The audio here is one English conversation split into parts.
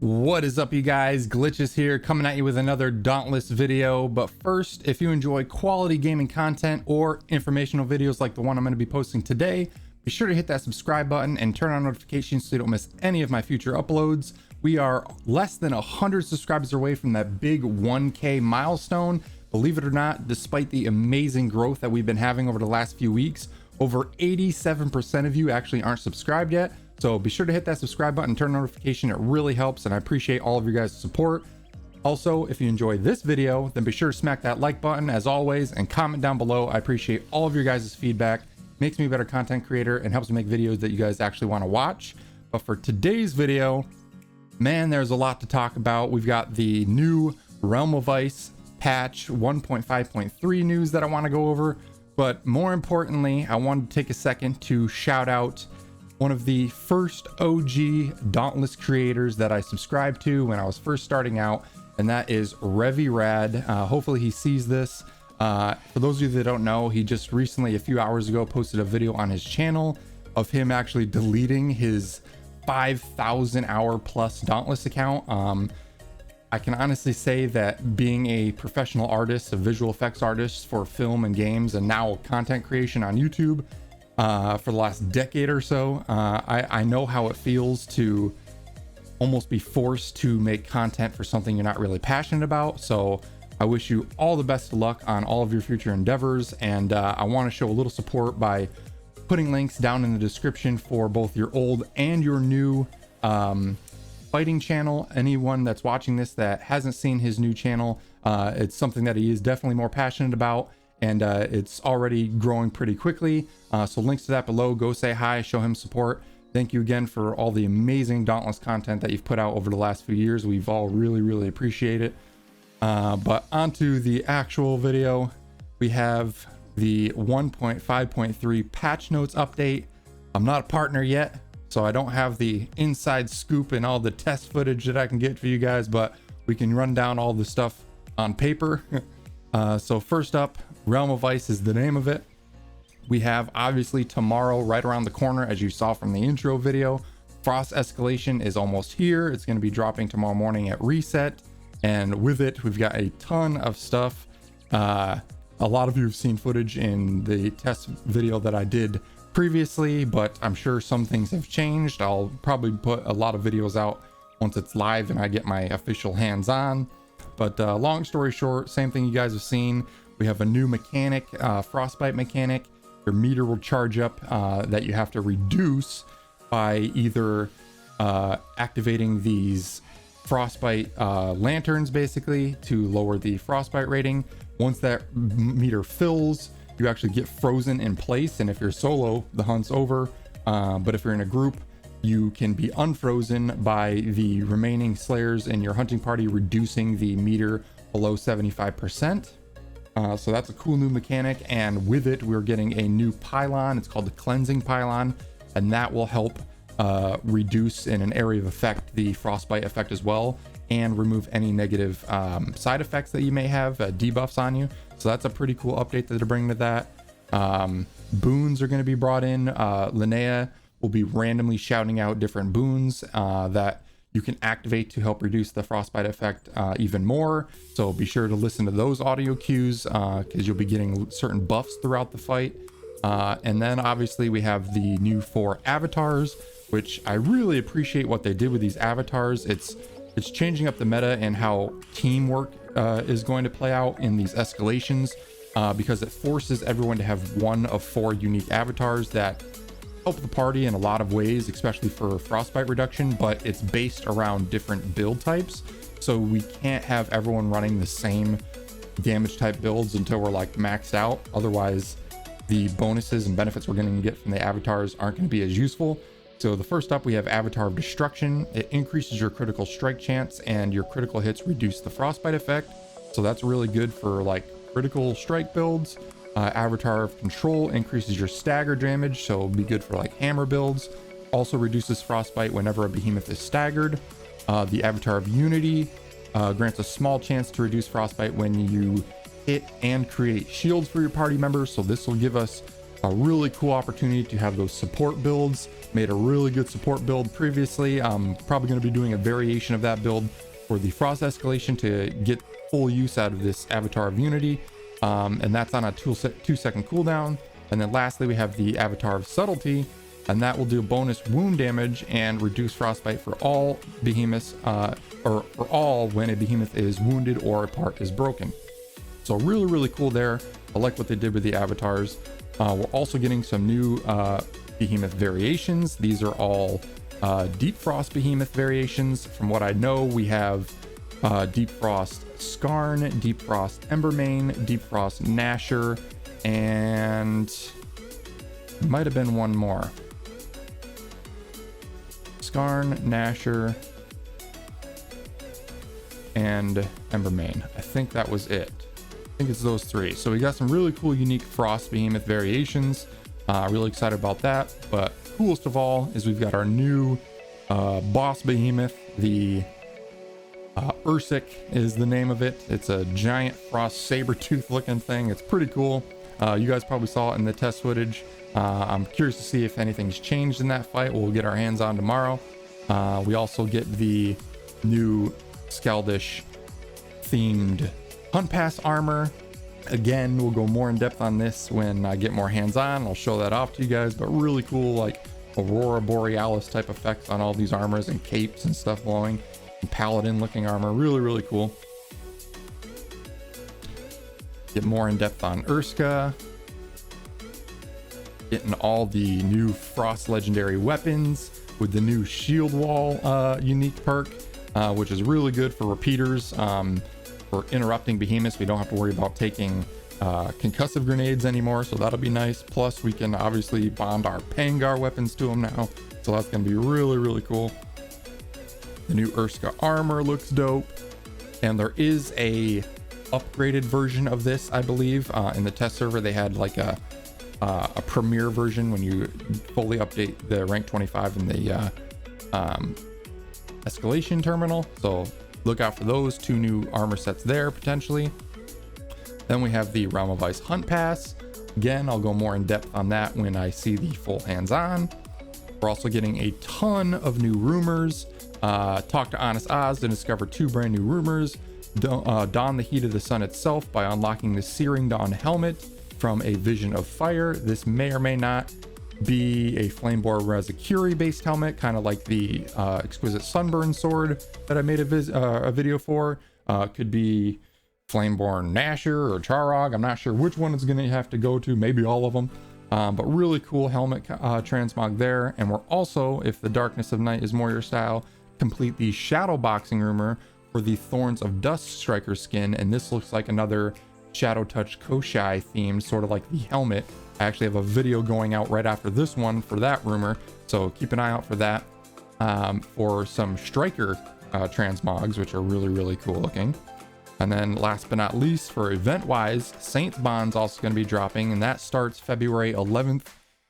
What is up, you guys? Glitchiz here, coming at you with another Dauntless video. But first, if you enjoy quality gaming content or informational videos like the one I'm going to be posting today, be sure to hit that subscribe button and turn on notifications so you don't miss any of my future uploads. We are less than 100 subscribers away from that big 1K milestone. Believe it or not, despite the amazing growth that we've been having over the last few weeks, over 87% of you actually aren't subscribed yet. So be sure to hit that subscribe button, turn on notification. It really helps, and I appreciate all of your guys' support. Also, if you enjoyed this video, then be sure to smack that like button as always and comment down below. I appreciate all of your guys' feedback. Makes me a better content creator and helps me make videos that you guys actually want to watch. But for today's video, man, there's a lot to talk about. We've got the new Realm of Ice patch 1.5.3 news that I want to go over. But more importantly, I wanted to take a second to shout out one of the first OG Dauntless creators that I subscribed to when I was first starting out, and that is REVVYRAD. Hopefully he sees this. For those of you that don't know, he just recently, a few hours ago, posted a video on his channel of him actually deleting his 5,000 hour plus Dauntless account. I can honestly say that being a professional artist, a visual effects artist for film and games, and now content creation on YouTube, for the last decade or so, I know how it feels to almost be forced to make content for something you're not really passionate about. So I wish you all the best of luck on all of your future endeavors, and I want to show a little support by putting links down in the description for both your old and your new fighting channel. Anyone that's watching this that hasn't seen his new channel, it's something that he is definitely more passionate about, and it's already growing pretty quickly. So links to that below. Go say hi, show him support. Thank you again for all the amazing Dauntless content that you've put out over the last few years. We've all really appreciate it. But onto the actual video, we have the 1.5.3 patch notes update. I'm not a partner yet, so I don't have the inside scoop and all the test footage that I can get for you guys, but we can run down all the stuff on paper. So first up, Realm of Ice is the name of it. We have obviously tomorrow right around the corner, as you saw from the intro video. Frost Escalation is almost here. It's going to be dropping tomorrow morning at reset, and with it we've got a ton of stuff. A lot of you have seen footage in the test video that I did previously, but I'm sure some things have changed. I'll probably put a lot of videos out once it's live and I get my official hands on. But long story short, same thing you guys have seen. We have a new mechanic, frostbite mechanic. Your meter will charge up, that you have to reduce by either activating these frostbite lanterns basically to lower the frostbite rating. Once that meter fills, you actually get frozen in place, and if you're solo, the hunt's over. But if you're in a group, you can be unfrozen by the remaining slayers in your hunting party reducing the meter below 75%. So that's a cool new mechanic, and with it we're getting a new pylon. It's called the Cleansing Pylon, and that will help reduce in an area of effect the frostbite effect as well, and remove any negative side effects that you may have, debuffs on you. So that's a pretty cool update that they're bringing to that. Boons are going to be brought in. Linnea will be randomly shouting out different boons that you can activate to help reduce the frostbite effect even more. So be sure to listen to those audio cues, because you'll be getting certain buffs throughout the fight. And then obviously we have the new 4 avatars, which I really appreciate what they did with these avatars. It's changing up the meta and how teamwork is going to play out in these escalations, because it forces everyone to have one of 4 unique avatars that help the party in a lot of ways, especially for frostbite reduction, but it's based around different build types. So we can't have everyone running the same damage type builds until we're like maxed out. Otherwise, the bonuses and benefits we're going to get from the avatars aren't going to be as useful. So the first up, we have Avatar of Destruction. It increases your critical strike chance, and your critical hits reduce the frostbite effect. So that's really good for like critical strike builds. Avatar of Control increases your stagger damage, so it'll be good for like hammer builds. Also reduces frostbite whenever a behemoth is staggered. The Avatar of Unity grants a small chance to reduce frostbite when you hit and create shields for your party members. So this will give us A really cool opportunity to have those support builds. Made a really good support build previously. I'm probably going to be doing a variation of that build for the Frost Escalation to get full use out of this Avatar of Unity, and that's on a 2-second cooldown. And then lastly, we have the Avatar of Subtlety, and that will do bonus wound damage and reduce frostbite for all behemoths, or for all when a behemoth is wounded or a part is broken. So really cool there. I like what they did with the avatars. We're also getting some new behemoth variations. These are all Deep Frost behemoth variations. From what I know, we have Deep Frost Skarn, Deep Frost Embermane, Deep Frost Gnasher, and might have been one more. Skarn, Gnasher, and Embermane. I think that was it. I think it's those three. So we got some really cool, unique Frost behemoth variations. Really excited about that. But coolest of all is we've got our new boss behemoth. The Ursik is the name of it. It's a giant frost saber tooth looking thing. It's pretty cool. You guys probably saw it in the test footage. I'm curious to see if anything's changed in that fight. We'll get our hands on tomorrow. We also get the new Skaldish themed Hunt Pass armor. Again, we'll go more in depth on this when I get more hands on. I'll show that off to you guys, but really cool, like Aurora Borealis type effects on all these armors and capes and stuff blowing, and paladin looking armor. Really cool. Get more in depth on Urska. Getting all the new Frost legendary weapons with the new shield wall unique perk, which is really good for repeaters. For interrupting behemoths, we don't have to worry about taking concussive grenades anymore, so that'll be nice. Plus we can obviously bond our Pangar weapons to them now, so that's going to be really cool. The new Urska armor looks dope, and there is a upgraded version of this, I believe. In the test server they had like a premiere version when you fully update the rank 25 in the escalation terminal, so look out for those two new armor sets there potentially. Then we have the Realm of Ice Hunt Pass. Again, I'll go more in depth on that when I see the full hands-on. We're also getting a ton of new rumors. Talk to Honest Oz to discover 2 brand new rumors. Don the Heat of the Sun itself by unlocking the Searing Dawn helmet from a Vision of Fire. This may or may not be a Flamebore Razakiri based helmet, kind of like the Exquisite Sunburn sword that I made a video for. Could be Flameborn Gnasher or Charog. I'm not sure which one it's going to have to go to, maybe all of them. But really cool helmet transmog there. And we're also, if the Darkness of Night is more your style, complete the Shadow Boxing rumor for the Thorns of Dusk Striker skin. And this looks like another Shadow Touch Koshai themed, sort of like the helmet. I actually have a video going out right after this one for that rumor, so keep an eye out for that. For some Striker transmogs, which are really cool looking. And then last but not least, for event wise, Saints Bond's also going to be dropping, and that starts February 11th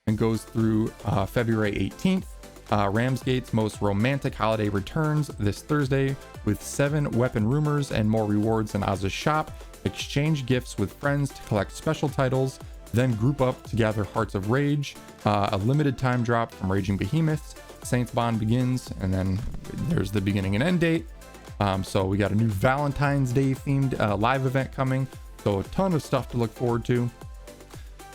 and goes through February 18th. Ramsgate's most romantic holiday returns this Thursday with 7 weapon rumors and more rewards in Oz's shop. Exchange gifts with friends to collect special titles, then group up to gather Hearts of Rage. A limited time drop from Raging Behemoths. Saints Bond begins, and then there's the beginning and end date. So we got a new Valentine's Day themed live event coming, so a ton of stuff to look forward to.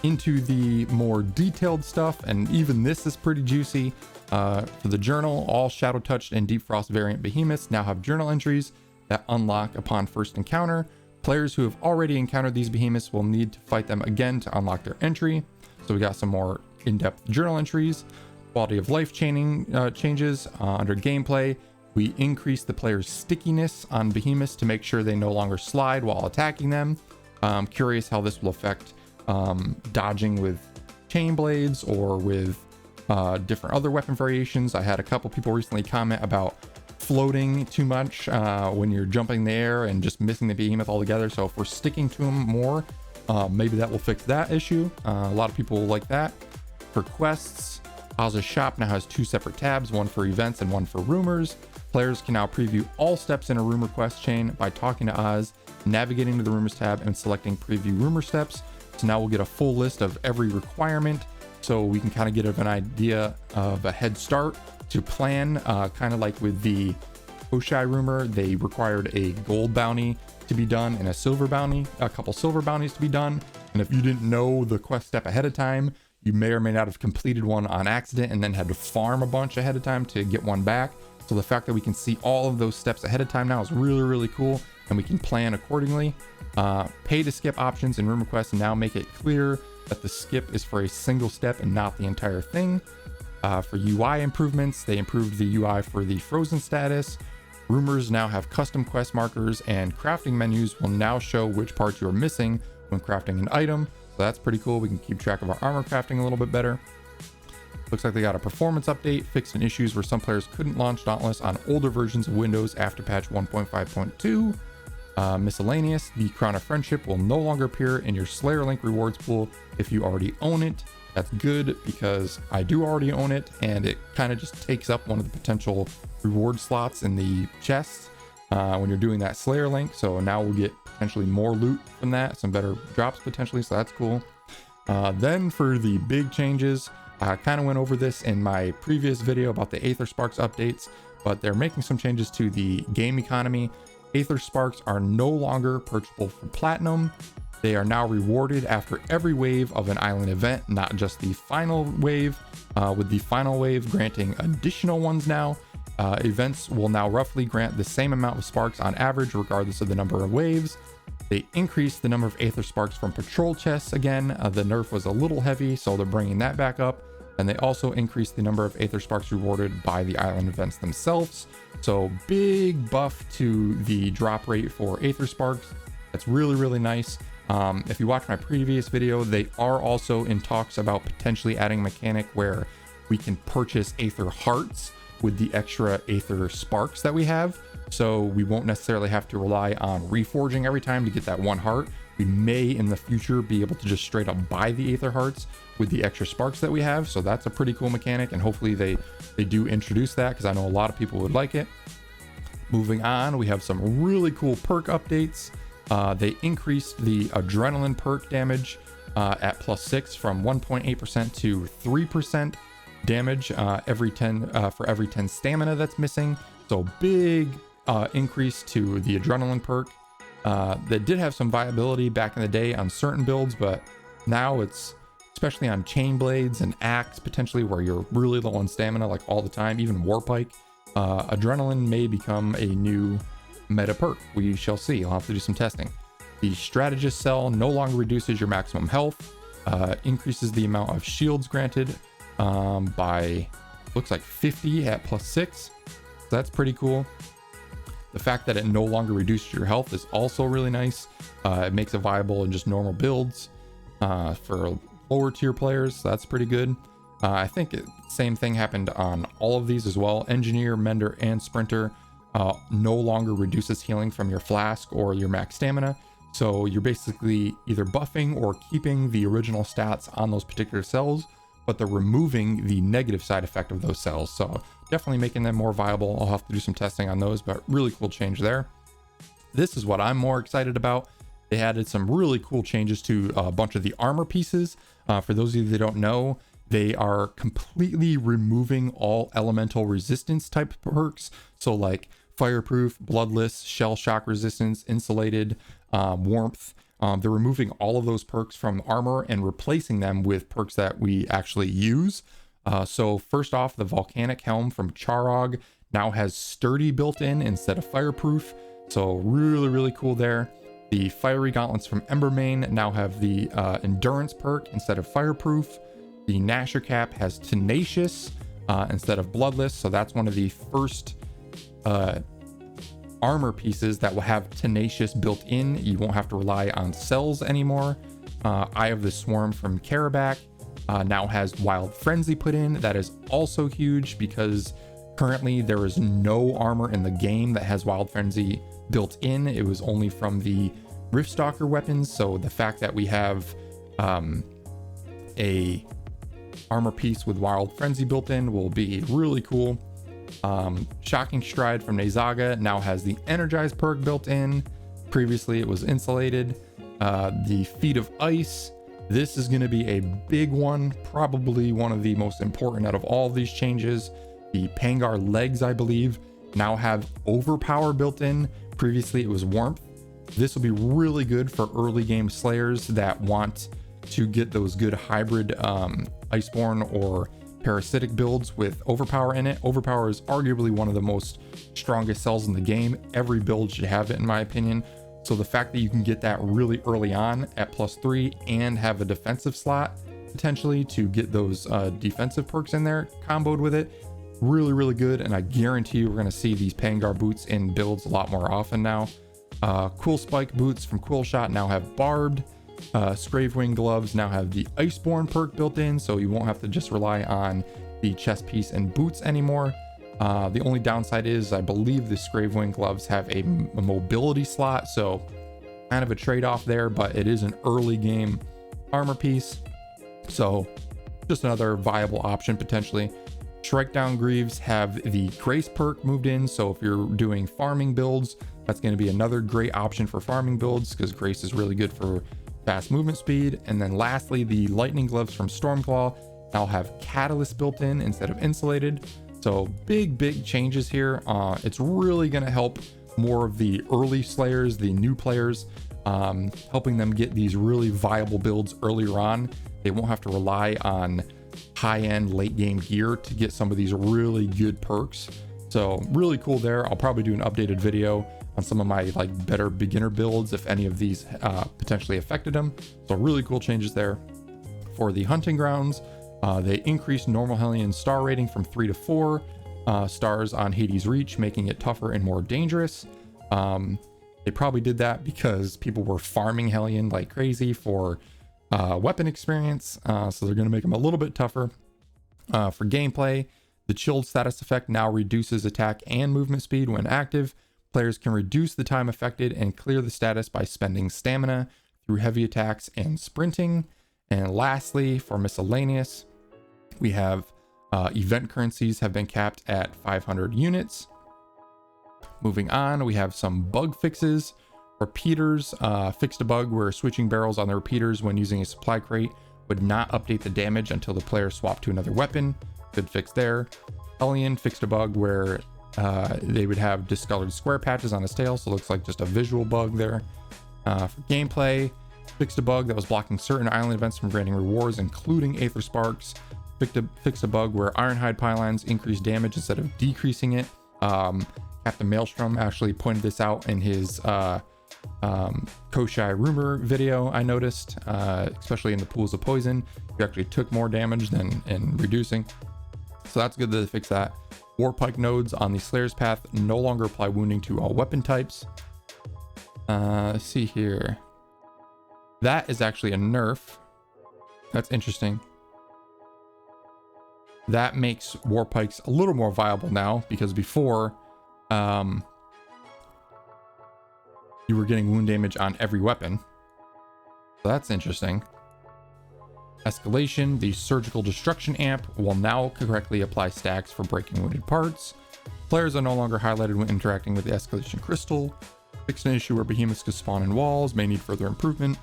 Into the more detailed stuff, and even this is pretty juicy. For the journal, all Shadow Touched and Deep Frost variant behemoths now have journal entries that unlock upon first encounter. Players who have already encountered these behemoths will need to fight them again to unlock their entry. So we got some more in-depth journal entries. Quality of life changes under gameplay. We increase the player's stickiness on behemoths to make sure they no longer slide while attacking them. I'm curious how this will affect dodging with chain blades or with different other weapon variations. I had a couple people recently comment about floating too much when you're jumping in the air and just missing the behemoth altogether. So if we're sticking to them more, maybe that will fix that issue. A lot of people like that. For quests, Oz's shop now has 2 separate tabs, one for events and one for rumors. Players can now preview all steps in a rumor quest chain by talking to Oz, navigating to the rumors tab and selecting preview rumor steps. So now we'll get a full list of every requirement, so we can kind of get an idea of a head start to plan, kind of like with the Oshai rumor. They required a gold bounty to be done and a silver bounty, a couple silver bounties to be done. And if you didn't know the quest step ahead of time, you may or may not have completed one on accident and then had to farm a bunch ahead of time to get one back. So the fact that we can see all of those steps ahead of time now is really, really cool, and we can plan accordingly. Pay to skip options in room requests now make it clear that the skip is for a single step and not the entire thing. For UI improvements, they improved the UI for the frozen status. Rumors now have custom quest markers, and crafting menus will now show which parts you are missing when crafting an item. So that's pretty cool. We can keep track of our armor crafting a little bit better. Looks like they got a performance update, fixing issues where some players couldn't launch Dauntless on older versions of Windows after patch 1.5.2. Miscellaneous, the Crown of Friendship will no longer appear in your Slayer Link rewards pool if you already own it. That's good because I do already own it, and it kind of just takes up one of the potential reward slots in the chests when you're doing that Slayer Link. So now we'll get potentially more loot from that, some better drops potentially, so that's cool. Then for the big changes, I kind of went over this in my previous video about the Aether Sparks updates, but they're making some changes to the game economy. Aether Sparks are no longer purchasable for platinum. They are now rewarded after every wave of an island event, not just the final wave, with the final wave granting additional ones now. Events will now roughly grant the same amount of sparks on average, regardless of the number of waves. They increased the number of Aether Sparks from patrol chests again. The nerf was a little heavy, so they're bringing that back up. And they also increased the number of Aether Sparks rewarded by the island events themselves. So big buff to the drop rate for Aether Sparks. That's really, really nice. If you watch my previous video, they are also in talks about potentially adding a mechanic where we can purchase Aether Hearts with the extra Aether Sparks that we have. So we won't necessarily have to rely on reforging every time to get that one heart. We may in the future be able to just straight up buy the Aether Hearts with the extra sparks that we have. So that's a pretty cool mechanic, and hopefully they do introduce that, because I know a lot of people would like it. Moving on, we have some really cool perk updates. They increased the adrenaline perk damage at +6 from 1.8% to 3% damage every 10 for every 10 stamina that's missing. So big increase to the adrenaline perk. That did have some viability back in the day on certain builds, but now it's especially on chain blades and axe potentially, where you're really low on stamina like all the time, even warpike. Adrenaline may become a new meta perk. We shall see. I'll have to do some testing. The strategist cell no longer reduces your maximum health, increases the amount of shields granted by, looks like 50 at +6. So that's pretty cool. The fact that it no longer reduces your health is also really nice. It makes it viable in just normal builds for lower tier players. So that's pretty good. I think same thing happened on all of these as well. Engineer, Mender, and Sprinter no longer reduces healing from your flask or your max stamina. So you're basically either buffing or keeping the original stats on those particular cells, but they're removing the negative side effect of those cells. So definitely making them more viable. I'll have to do some testing on those, but really cool change there. This is what I'm more excited about. They added some really cool changes to a bunch of the armor pieces. For those of you that don't know, they are completely removing all elemental resistance type perks. So like fireproof, bloodless, shell shock resistance, insulated, warmth. They're removing all of those perks from armor and replacing them with perks that we actually use. So first off, the volcanic helm from Charog now has sturdy built in instead of fireproof. So really, really cool there. The fiery gauntlets from Embermane now have the endurance perk instead of fireproof. The Gnasher cap has tenacious instead of bloodless. So that's one of the first armor pieces that will have tenacious built in. You won't have to rely on cells anymore. Eye of the Swarm from Karabak now has Wild Frenzy put in. That is also huge because currently there is no armor in the game that has Wild Frenzy built in. It was only from the Riftstalker weapons. So the fact that we have a armor piece with Wild Frenzy built in will be really cool. Shocking Stride from Nezaga now has the Energized perk built in. Previously it was insulated. The Feet of Ice This is going to be a big one, probably one of the most important out of all of these changes. The Pangar legs, I believe, now have overpower built in. Previously it was warmth. This will be really good for early game slayers that want to get those good hybrid Iceborne or parasitic builds with overpower in it. Overpower is arguably one of the most strongest cells in the game. Every build should have it, in my opinion. So the fact that you can get that really early on at +3 and have a defensive slot potentially to get those defensive perks in there comboed with it, really, really good. And I guarantee you we're going to see these Pangar boots in builds a lot more often now. Cool Spike boots from Cool Shot now have barbed. Scravewing gloves now have the Iceborne perk built in, so you won't have to just rely on the chest piece and boots anymore. The only downside is I believe the Scravewing gloves have a mobility slot, so kind of a trade-off there, but it is an early game armor piece, so just another viable option potentially. Strike Down Greaves have the Grace perk moved in, so if you're doing farming builds, that's going to be another great option for farming builds because Grace is really good for fast movement speed. And then lastly, the Lightning Gloves from Stormclaw now have Catalyst built in instead of insulated. So big changes here. It's really going to help more of the early slayers, the new players, helping them get these really viable builds earlier on. They won't have to rely on high-end late game gear to get some of these really good perks. So really cool there. I'll probably do an updated video on some of my like better beginner builds if any of these potentially affected them. So really cool changes there. For the hunting grounds, they increased normal Hellion star rating from 3 to 4 stars on Hades Reach, making it tougher and more dangerous. They probably did that because people were farming Hellion like crazy for weapon experience, so they're going to make them a little bit tougher. For gameplay, the chilled status effect now reduces attack and movement speed when active. Players can reduce the time affected and clear the status by spending stamina through heavy attacks and sprinting. And lastly, for miscellaneous, we have event currencies have been capped at 500 units. Moving on, we have some bug fixes. Repeaters fixed a bug where switching barrels on the repeaters when using a supply crate would not update the damage until the player swapped to another weapon. Good fix there. Hellion fixed a bug where they would have discolored square patches on his tail, so it looks like just a visual bug there. For gameplay, fixed a bug that was blocking certain island events from granting rewards, including Aether Sparks. Fixed a bug where Ironhide pylons increased damage instead of decreasing it. Captain Maelstrom actually pointed this out in his Koshai rumor video, I noticed, especially in the pools of poison. You actually took more damage than in reducing. So that's good that they fix that. Warpike nodes on the Slayer's Path no longer apply wounding to all weapon types. Let's see here. That is actually a nerf. That's interesting. That makes Warpikes a little more viable now, because before you were getting wound damage on every weapon. So that's interesting. Escalation, the surgical destruction amp will now correctly apply stacks for breaking wounded parts. Players are no longer highlighted when interacting with the escalation crystal. Fixed an issue where behemoths could spawn in walls, may need further improvement.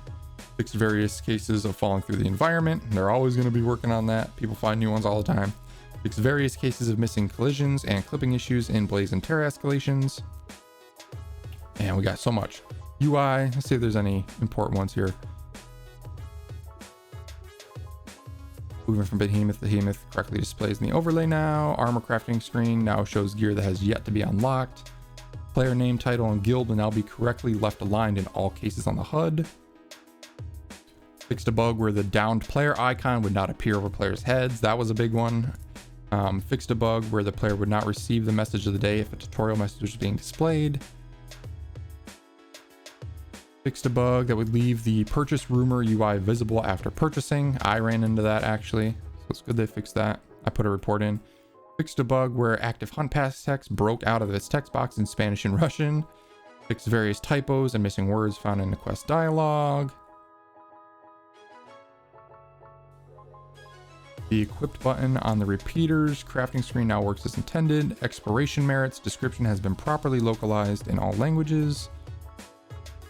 Fixed various cases of falling through the environment. They're always going to be working on that. People find new ones all the time. Fixed various cases of missing collisions and clipping issues in Blaze and Terra escalations. And we got so much. UI, let's see if there's any important ones here. Moving from behemoth to behemoth correctly displays in the overlay now. Armor crafting screen now shows gear that has yet to be unlocked. Player name, title, and guild will now be correctly left aligned in all cases on the HUD. Fixed a bug where the downed player icon would not appear over players' heads. That was a big one. Fixed a bug where the player would not receive the message of the day if a tutorial message was being displayed. Fixed a bug that would leave the purchase rumor UI visible after purchasing. I ran into that actually, so it's good they fixed that. I put a report in. Fixed a bug where active hunt pass text broke out of its text box in Spanish and Russian. Fixed various typos and missing words found in the quest dialogue. The equipped button on the repeaters crafting screen now works as intended. Exploration merits description has been properly localized in all languages.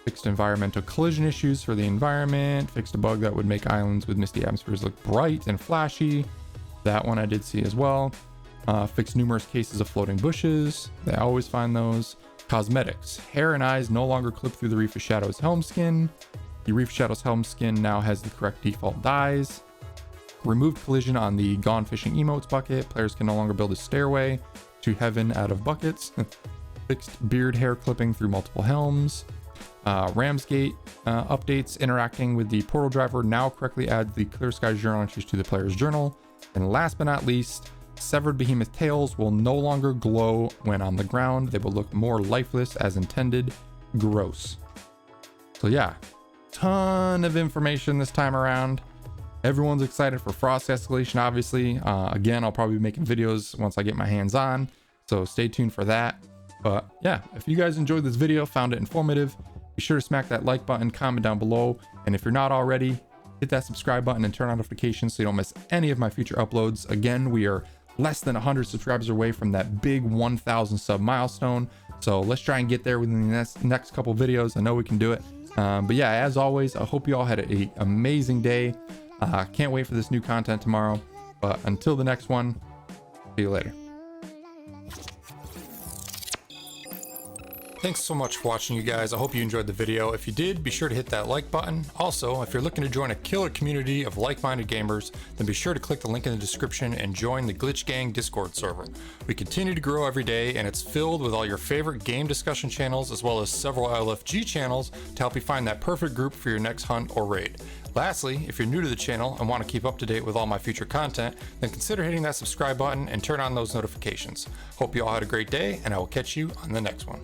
fixed environmental collision issues for the environment, fixed a bug that would make islands with misty atmospheres look bright and flashy. That one I did see as well. Fixed numerous cases of floating bushes. They always find those. Cosmetics. Hair and eyes no longer clip through the Reef of Shadows helm skin. The Reef of Shadows helm skin now has the correct default dyes. Removed collision on the Gone Fishing emotes bucket. Players can no longer build a stairway to heaven out of buckets. Fixed beard hair clipping through multiple helms. Ramsgate updates interacting with the portal driver now correctly adds the Clear Skies journal entries to the player's journal. And last but not least, severed behemoth tails will no longer glow when on the ground. They will look more lifeless as intended. Gross. So yeah, ton of information this time around. Everyone's excited for Frost Escalation, obviously. Again, I'll probably be making videos once I get my hands on, so stay tuned for that. But yeah, if you guys enjoyed this video, found it informative, be sure to smack that like button, comment down below, and if you're not already, hit that subscribe button and turn on notifications so you don't miss any of my future uploads. Again, we are less than 100 subscribers away from that big 1,000 sub milestone, so let's try and get there within the next couple videos. I know we can do it. But yeah, as always, I hope you all had an amazing day. Can't wait for this new content tomorrow, but until the next one, see you later. Thanks so much for watching, you guys. I hope you enjoyed the video. If you did, be sure to hit that like button. Also, if you're looking to join a killer community of like-minded gamers, then be sure to click the link in the description and join the Glitch Gang Discord server. We continue to grow every day, and it's filled with all your favorite game discussion channels, as well as several LFG channels to help you find that perfect group for your next hunt or raid. Lastly, if you're new to the channel and want to keep up to date with all my future content, then consider hitting that subscribe button and turn on those notifications. Hope you all had a great day, and I will catch you on the next one.